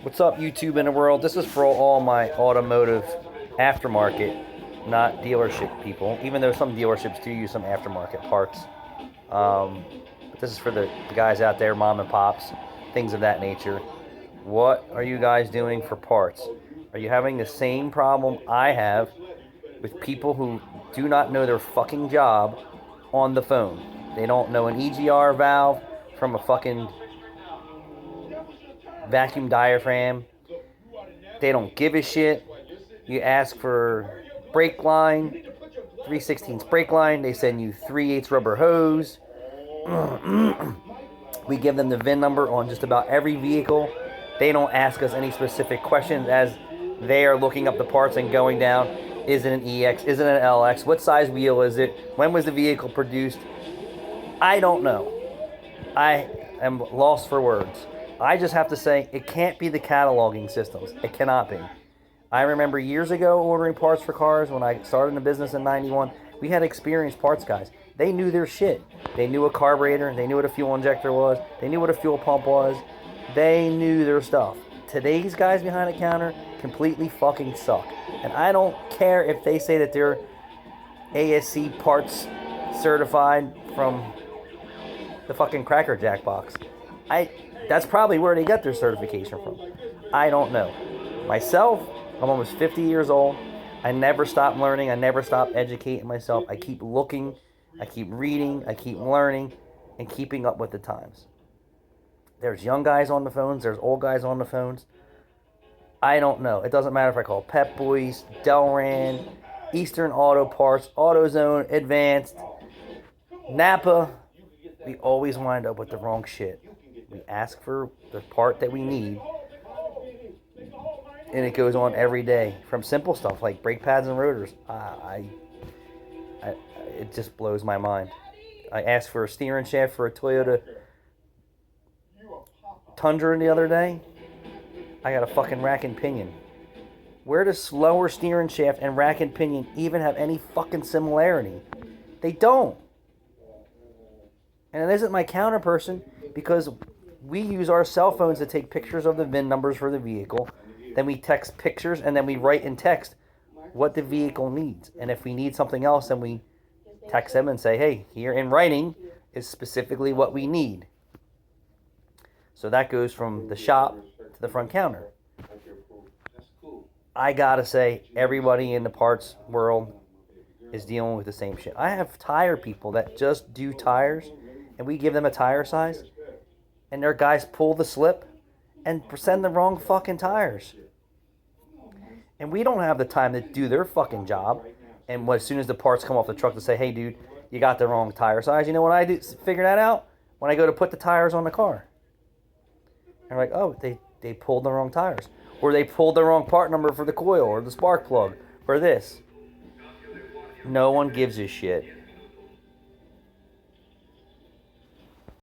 What's up, YouTube in the world? This is for all my automotive aftermarket, not dealership people, even though some dealerships do use some aftermarket parts. But this is for the guys out there, mom and pops, things of that nature. What are you guys doing for parts? Are you having the same problem I have with people who do not know their fucking job on the phone? They don't know an EGR valve from a fucking vacuum diaphragm. They don't give a shit. You ask for brake line, 3/16 brake line. They send you 3/8 rubber hose. We give them the VIN number on just about every vehicle. They don't ask us any specific questions as they are looking up the parts and going down. Is it an EX? Is it an LX? What size wheel is it? When was the vehicle produced? I don't know. I am lost for words. I just have to say, it can't be the cataloging systems. It cannot be. I remember years ago ordering parts for cars when I started in the business in 91. We had experienced parts guys. They knew their shit. They knew a carburetor. They knew what a fuel injector was. They knew what a fuel pump was. They knew their stuff. Today's guys behind the counter completely fucking suck. And I don't care if they say that they're ASC parts certified from the fucking Cracker Jack box. That's probably where they get their certification from. I don't know. Myself, I'm almost 50 years old. I never stop learning. I never stop educating myself. I keep looking. I keep reading. I keep learning and keeping up with the times. There's young guys on the phones. There's old guys on the phones. I don't know. It doesn't matter if I call Pep Boys, Delran, Eastern Auto Parts, AutoZone, Advanced, Napa. We always wind up with the wrong shit. We ask for the part that we need, and it goes on every day. From simple stuff like brake pads and rotors. It just blows my mind. I asked for a steering shaft for a Toyota Tundra the other day. I got a fucking rack and pinion. Where does lower steering shaft and rack and pinion even have any fucking similarity? They don't. And it isn't my counter person because we use our cell phones to take pictures of the VIN numbers for the vehicle. Then we text pictures and then we write in text what the vehicle needs. And if we need something else, then we text them and say, hey, here in writing is specifically what we need. So that goes from the shop to the front counter. I gotta say, everybody in the parts world is dealing with the same shit. I have tire people that just do tires, and we give them a tire size, and their guys pull the slip and send the wrong fucking tires. And we don't have the time to do their fucking job. And as soon as the parts come off the truck to say, hey, dude, you got the wrong tire size. You know what I do? Figure that out when I go to put the tires on the car. And they're like, oh, they pulled the wrong tires. Or they pulled the wrong part number for the coil or the spark plug or this. No one gives a shit.